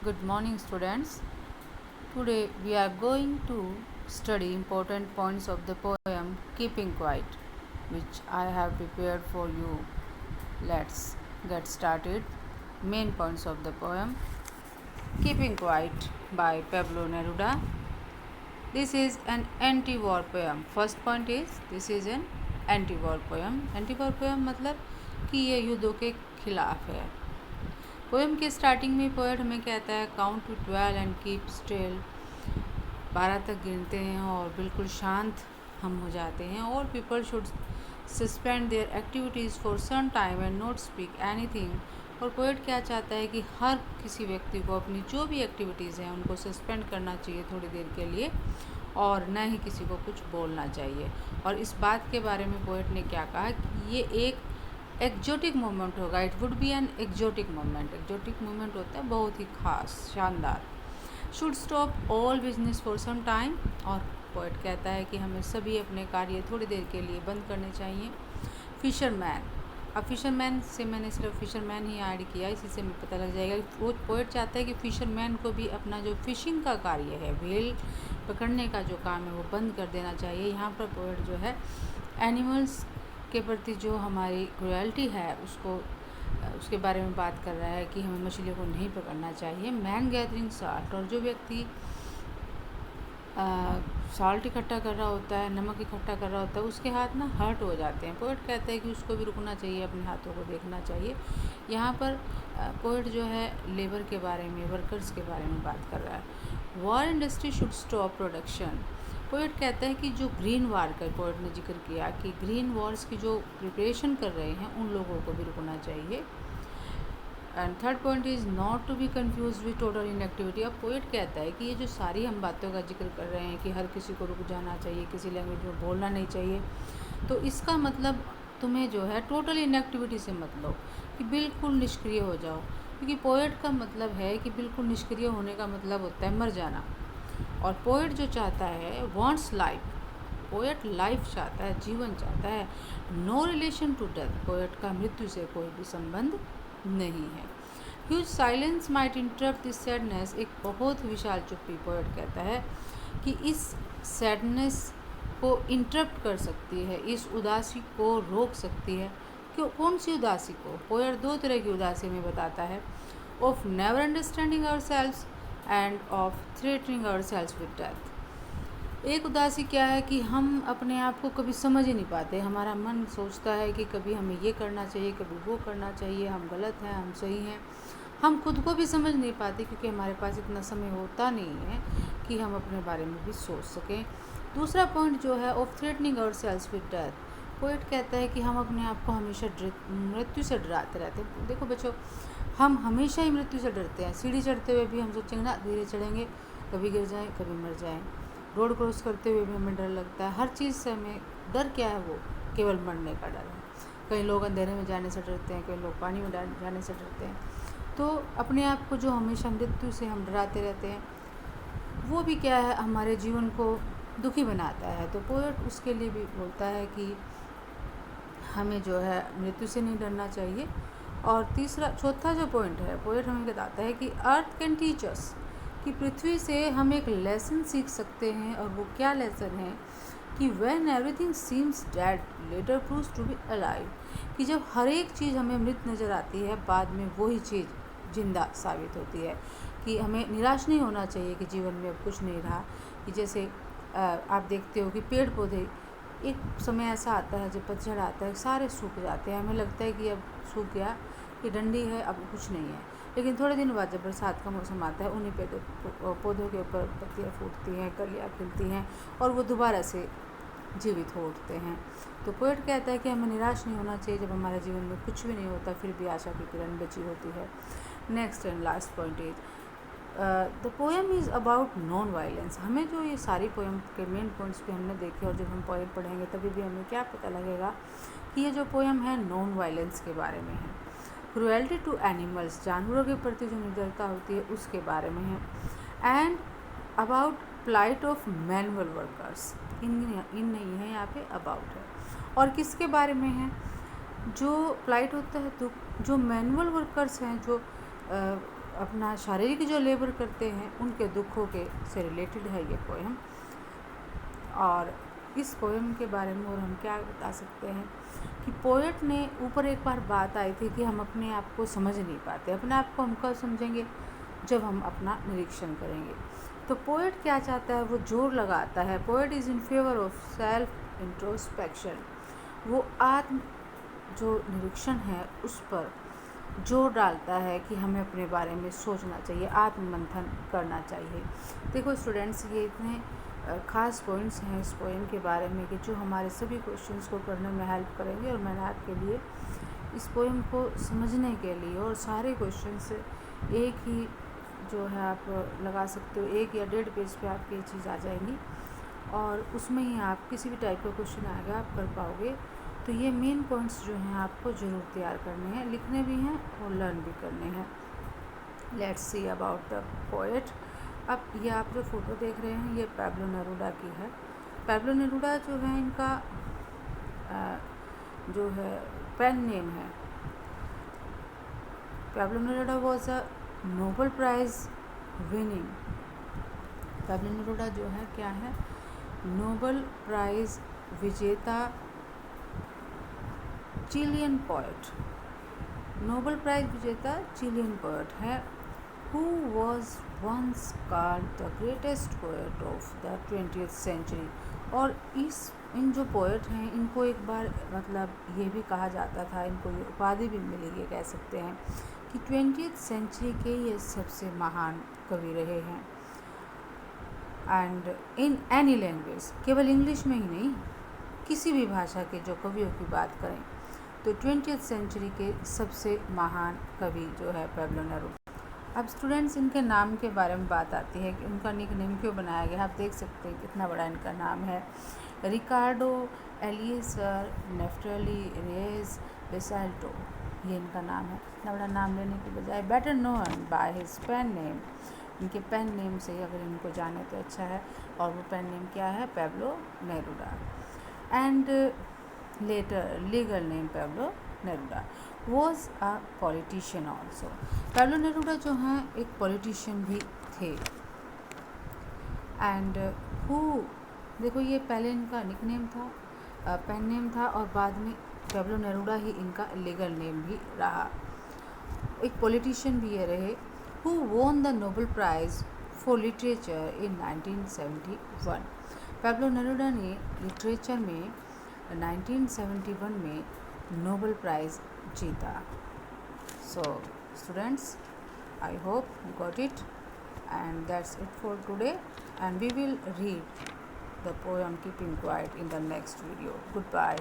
Good morning, students. Today we are going to study important points of the poem Keeping Quiet, which I have prepared for you. Let's get started. Main points of the poem Keeping Quiet by Pablo Neruda. This is an anti war poem. First point is this is an anti war poem. Anti war poem मतलब कि ये युद्धों के खिलाफ है. Poem के starting में poet हमें कहता है count to 12 and keep still. 12 तक गिनते हैं और बिल्कुल शांत हम हो जाते हैं. और people should suspend their activities for some time and not speak anything. और पोएट क्या चाहता है कि हर किसी व्यक्ति को अपनी जो भी एक्टिविटीज़ हैं उनको सस्पेंड करना चाहिए थोड़ी देर के लिए और न ही किसी को कुछ बोलना चाहिए. और इस बात के बारे में पोएट ने क्या कहा कि ये एक एक्जोटिक मोमेंट होगा. It would be an exotic moment. Exotic moment होता है बहुत ही खास, शानदार. Should stop all business for some time. और पोएट कहता है कि हमें सभी अपने कार्य थोड़ी देर के लिए बंद करने चाहिए. फिशरमैन. अब फिशरमैन से मैंने सिर्फ फिशरमैन ही ऐड किया, इसी से हमें पता लग जाएगा. वो पोएट चाहता है कि फिशरमैन को भी अपना जो फिशिंग का कार्य है, व्हेल पकड़ने का जो काम है वो बंद कर देना चाहिए. यहाँ पर पोएट जो है एनिमल्स के प्रति जो हमारी क्रुएल्टी है उसके बारे में बात कर रहा है कि हमें मछलियों को नहीं पकड़ना चाहिए. Man gathering salt. और जो व्यक्ति साल्ट इकट्ठा कर रहा होता है, नमक इकट्ठा कर रहा होता है, उसके हाथ ना हर्ट हो जाते हैं. पोएट कहता है कि उसको भी रुकना चाहिए, अपने हाथों को देखना चाहिए. यहाँ पर पोएट जो है लेबर के बारे में, वर्कर्स के बारे में बात कर रहा है. War industry should stop production. Poet कहता है कि जो ग्रीन वार का पोएट ने जिक्र किया कि ग्रीन वॉर्स की जो प्रिपरेशन कर रहे हैं उन लोगों को भी रुकना चाहिए. And third point is not to be confuse with total inactivity. अब पोएट कहता है कि ये जो सारी हम बातों का जिक्र कर रहे हैं कि हर किसी को रुक जाना चाहिए, किसी लैंग्वेज में बोलना नहीं चाहिए, तो इसका मतलब तुम्हें जो है टोटल इनएक्टिविटी से मत लो कि बिल्कुल निष्क्रिय हो जाओ. क्योंकि पोएट का मतलब है कि बिल्कुल निष्क्रिय होने का मतलब होता है मर जाना. और पोएट जो चाहता है वॉन्ट्स लाइफ. पोएट लाइफ चाहता है, जीवन चाहता है. No relation to death. Poet का मृत्यु से कोई भी संबंध नहीं है. Huge silence might interrupt this sadness. एक बहुत विशाल चुप्पी पोएट कहता है कि इस सैडनेस को इंटरप्ट कर सकती है, इस उदासी को रोक सकती है. क्यों? कौन सी उदासी को? पोएट दो तरह की उदासी में बताता है. Of never understanding ourselves and of threatening ourselves with death. एक उदासी क्या है कि हम अपने आप को कभी समझ ही नहीं पाते. हमारा मन सोचता है कि कभी हमें ये करना चाहिए, कभी वो करना चाहिए, हम गलत हैं, हम सही हैं. हम खुद को भी समझ नहीं पाते क्योंकि हमारे पास इतना समय होता नहीं है कि हम अपने बारे में भी सोच सकें. दूसरा पॉइंट जो है of threatening ourselves with death. Poet कहता है कि हम अपने आप को हमेशा मृत्यु से डराते रहते हैं. देखो बच्चों, हम हमेशा ही मृत्यु से डरते हैं. सीढ़ी चढ़ते हुए भी हम सोचेंगे ना धीरे चढ़ेंगे, कभी गिर जाएँ, कभी मर जाएँ. रोड क्रॉस करते हुए भी हमें डर लगता है. हर चीज़ से हमें डर क्या है? वो केवल मरने का डर है. कई लोग अंधेरे में जाने से डरते हैं, कई लोग पानी में जाने से डरते हैं. तो अपने आप को जो हमेशा मृत्यु से हम डराते रहते हैं वो भी क्या है, हमारे जीवन को दुखी बनाता है. तो पोएट उसके लिए भी बोलता है कि हमें जो है मृत्यु से नहीं डरना चाहिए. और चौथा जो पॉइंट है, पोएट हमें बताता है कि अर्थ कैन टीच अस. कि पृथ्वी से हम एक लेसन सीख सकते हैं. और वो क्या लेसन है कि when everything seems dead later proves to be alive. कि जब हर एक चीज़ हमें मृत नज़र आती है बाद में वही चीज़ जिंदा साबित होती है. कि हमें निराश नहीं होना चाहिए कि जीवन में अब कुछ नहीं रहा. कि जैसे आप देखते हो कि पेड़ पौधे एक समय ऐसा आता है जब पतझड़ आता है, सारे सूख जाते हैं. हमें लगता है कि अब सूख गया, कि डंडी है, अब कुछ नहीं है. लेकिन थोड़े दिन बाद जब बरसात का मौसम आता है उन्हीं पौधों के ऊपर पत्तियाँ फूटती हैं, कलियाँ खिलती हैं और वो दोबारा से जीवित हो उठते हैं. तो पोएट कहता है कि हमें निराश नहीं होना चाहिए. जब हमारे जीवन में कुछ भी नहीं होता फिर भी आशा की किरण बची होती है. Next and last point is the poem is about non violence. हमें जो ये सारी पोएम के मेन पॉइंट्स भी हमने देखे और जब हम पोएम पढ़ेंगे तभी भी हमें क्या पता लगेगा कि ये जो पोएम है नॉन वायलेंस के बारे में है. क्रुएल्टी टू एनिमल्स, जानवरों के प्रति जो निर्दयता होती है उसके बारे में है. And about plight of manual workers. इन नहीं है, यहाँ पे अबाउट है. और किसके बारे में है? जो प्लाइट होता है तो जो मैनुअल वर्कर्स हैं, जो अपना शारीरिक जो लेबर करते हैं उनके दुखों के से रिलेटेड है ये पोएम। और इस पोएम के बारे में और हम क्या बता सकते हैं कि पोएट ने ऊपर एक बार बात आई थी कि हम अपने आप को समझ नहीं पाते, अपने आप को हम कब समझेंगे, जब हम अपना निरीक्षण करेंगे। तो पोएट क्या चाहता है, वो जोर लगाता है, poet is in favour of self introspection. वो आत्म जो निरीक्षण है उस पर जोर डालता है कि हमें अपने बारे में सोचना चाहिए, आत्ममंथन करना चाहिए। देखो स्टूडेंट्स, ये इतने ख़ास पॉइंट्स हैं इस पोएम के बारे में कि जो हमारे सभी क्वेश्चंस को करने में हेल्प करेंगे। और मैंने आपके लिए इस पोएम को समझने के लिए और सारे क्वेश्चंस एक ही जो है आप लगा सकते हो, 1 या 1.5 पेज पे आपकी ये चीज़ आ जाएंगी और उसमें ही आप किसी भी टाइप का क्वेश्चन आएगा आप कर पाओगे। तो ये मेन पॉइंट्स जो हैं आपको ज़रूर तैयार करने हैं, लिखने भी हैं और लर्न भी करने हैं। Let's see about the poet. अब ये आप जो फ़ोटो देख रहे हैं ये पैब्लो नेरूदा की है। पैब्लो नेरूदा जो है इनका जो है पेन नेम है। Pablo Neruda was a Nobel prize winning. Pablo Neruda जो है क्या है, नोबल प्राइज़ विजेता चिलियन पोएट, नोबल प्राइज़ विजेता चिलियन पोएट है। Who was once called the greatest poet of the 20th century। और इन जो पोएट हैं इनको एक बार मतलब ये भी कहा जाता था, इनको ये उपाधि भी मिली, ये कह सकते हैं कि 20th सेंचुरी के ये सबसे महान कवि रहे हैं। एंड इन एनी लैंग्वेज, केवल इंग्लिश में ही नहीं, किसी भी भाषा के जो कवियों की बात करें तो 20th सेंचुरी के सबसे महान कवि जो है पैब्लो नेरूदा। अब स्टूडेंट्स, इनके नाम के बारे में बात आती है कि उनका निक नेम क्यों बनाया गया। आप देख सकते हैं कितना बड़ा इनका नाम है, रिकार्डो एलिएजर नेफ्टली रेज बेसाल्टो, ये इनका नाम है। इतना बड़ा नाम लेने के बजाय better known by his pen name, इनके पेन नेम से अगर इनको जाने तो अच्छा है। और वो पेन नेम क्या है, Pablo Neruda. And later legal name Pablo Neruda was a politician also. Pablo Neruda जो हैं एक पॉलिटिशियन भी थे। एंड हु, देखो ये पहले इनका निक नेम था, पेन नेम था, और बाद में पैब्लो नेरूदा ही इनका लीगल नेम भी रहा। एक पॉलिटिशियन भी ये रहे। Who won the Nobel prize for literature in 1971। Pablo Neruda ने लिटरेचर में 1971 में नोबल प्राइज़ जीता। So students, I hope you got it, and that's it for today, and we will read the poem Keeping Quiet in the next video. Goodbye.